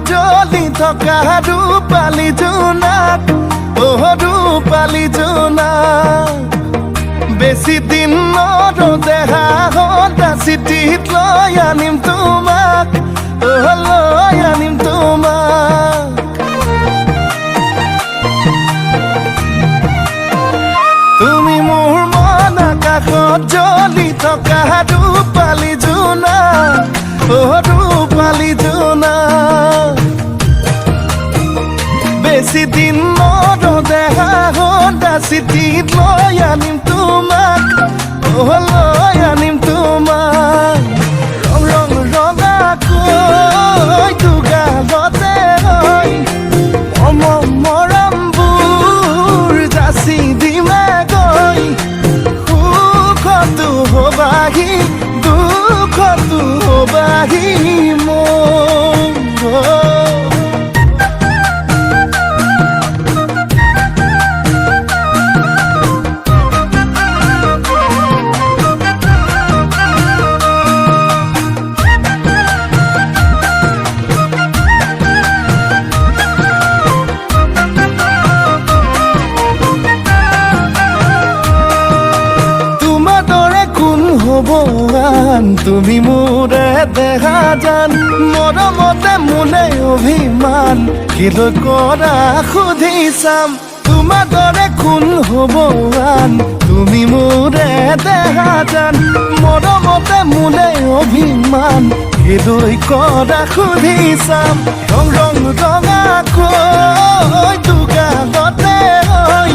জ্বলি থকা ৰূপালী জোনাক ৰূপালী জোনাক বেছি দিন নৰদেহা হতা চিঠিত লৈ আনিম তোমাক লৈ আনিম তোমাক তুমি মোৰ মন আকাশত জ্বলি থকা ৰূপালী জোনাক ৰূপালী জোনাক বেছি দিন নৰদেহা হতা চিঠিত লৈ আনিম তোমাক লৈ আনিম তোমাক ৰং ৰং ৰঙাকৈ দুগালতে হৈ মৰমবোৰ যাচি দিমে গৈ সুখতো হবাহি দুখতো হবাহি মোৰ তুমি মোৰে দেখা জান মৰমতে মোলে অভিমান কিলৈ কৰা সুধি চাম তোমাৰ দৰে কোন হ'ব আন তুমি মোৰে দেখা জান মৰমতে মোলে অভিমান কিলৈ কৰা সুধি চাম ৰং ৰং ৰঙাকৈ দুগালতে হৈ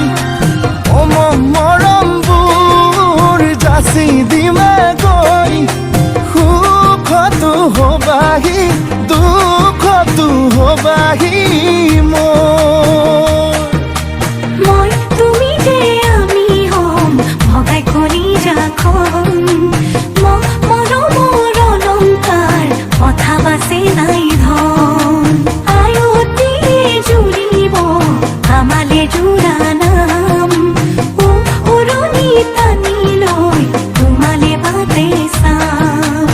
মৰমবোৰ যাচি দিমে গৈ সুখতো হবাহি দুখতো হবাহি মই তুমি যে আমি হম ভগাই কৰি ৰাখম মৰমৰ অলংকাৰ কথা বাচি নাই ধন আয়তে জুৰিব আমালে জোৰা নাম উৰণি টানি লৈ তোমালে বাটে চাম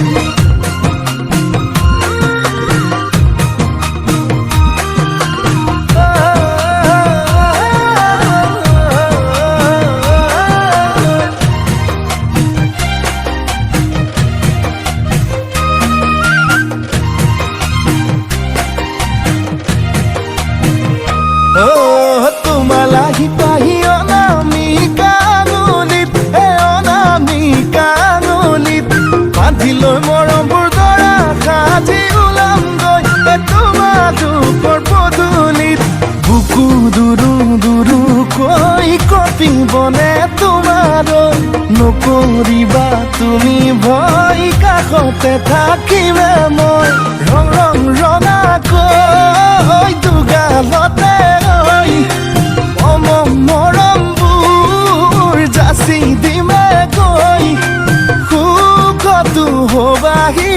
তোমালাহি পাহি অনামিকা আঙুলিত অনামিকা আঙুলিত বান্ধি লৈ মৰমবোৰ দৰা সাজি ওলামগৈ তোমালোকৰ পদূলিত বুকু দুৰু দুৰুকৈ কঁপিবনে তোমালৈ নকৰিবা তুমি ভয় কাষতে থাকিমে মই ৰং ৰং ৰঙাকৈ দুগালতে হৈ মৰমবোৰ যাচি দিমে গৈ সুখতো হবাহি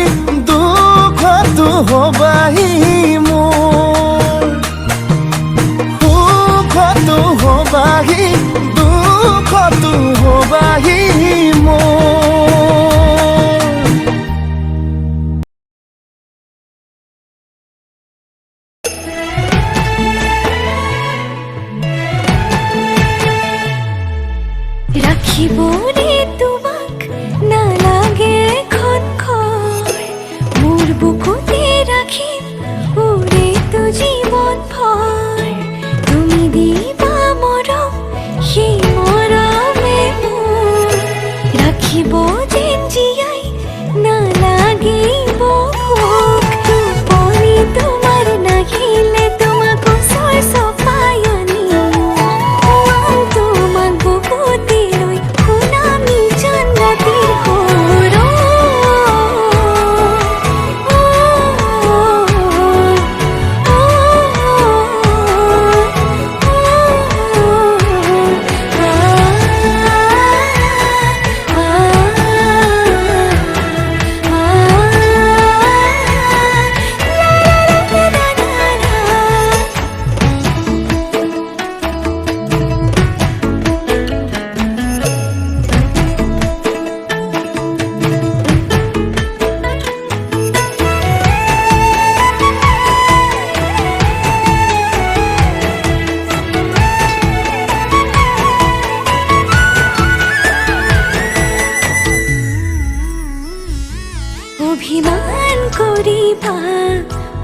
দুখতো হবাহি মোৰ সুখতো হবাহি দুখতো হবাহি মোৰ ৰাখিবনে তোমাক নালাগে খনখৰ মোৰ বুকুতে ৰাখিম উৰেতো জীৱন ভৰ তুমি দিবা মৰম সেই মৰমে মোৰ ৰাখিব যেন জীয়াই নালাগিব ভোক টোপনি তোমাৰ নাহিলে তোমাক ওচৰ চপাই আনিম তোমাক বুকুতে লৈ শুনামি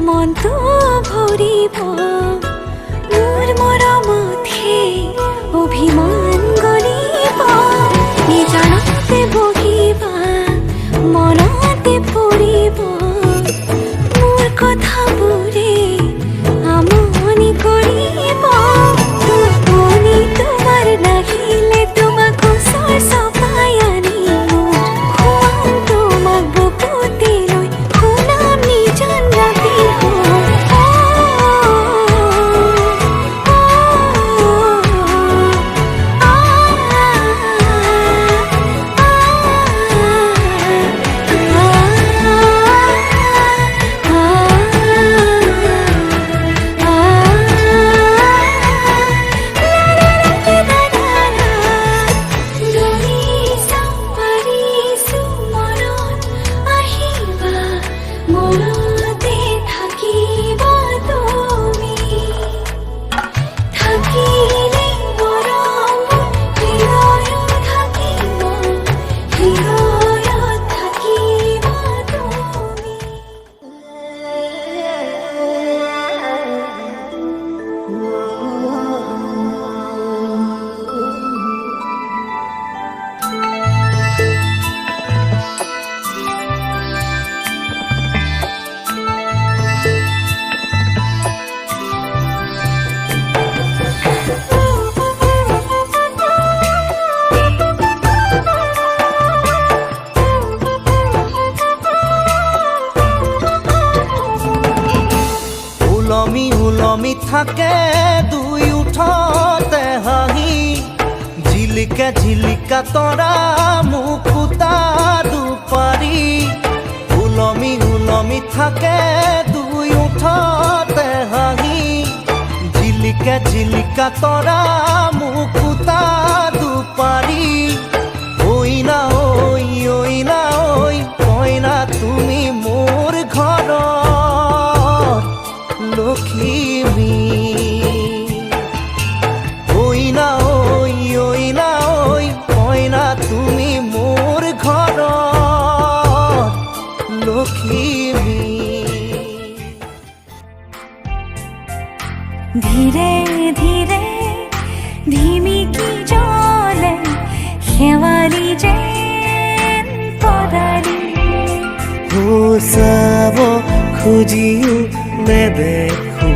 মনটো ভৰিব মোৰ মৰমতহে অভিমান গলিব নিজানতে বহিবা মনতে পৰিব মোৰ কথাবোৰে আমনি কৰিব টোপনি তোমাৰ নাহিলে তোমাক ওচৰ চপাই আনি মোৰ খুৱাম তোমাক বুকুতে লৈ শুনাম নিজান ৰাতি মনতে থাকিবা তুমি থাকিলে মৰম হৃদয়ত থাকিব হৃদয়ত থাকিবা তুমি উলমি উলমি থাকে দুই উঠতে হাঁহি ঝিলিকা ঝিলিকা তৰা মুকুতা দুপাৰি উলমি উলমি থাকে দুই উঠতে হাঁহি ঝিলিকা ঝিলিকা তৰা মুকুতা দুপাৰি ঐ না ঐ কইনা তুমি মোৰ ঘৰৰ লক্ষ্মী ঐ না ঐ কইনা তুমি মোৰ ঘৰৰ লক্ষ্মী ধীৰে ধীৰে ধিমিকি জ্বলে শেৱালি যেন পদাৰি চাব খুজিও নেদেখো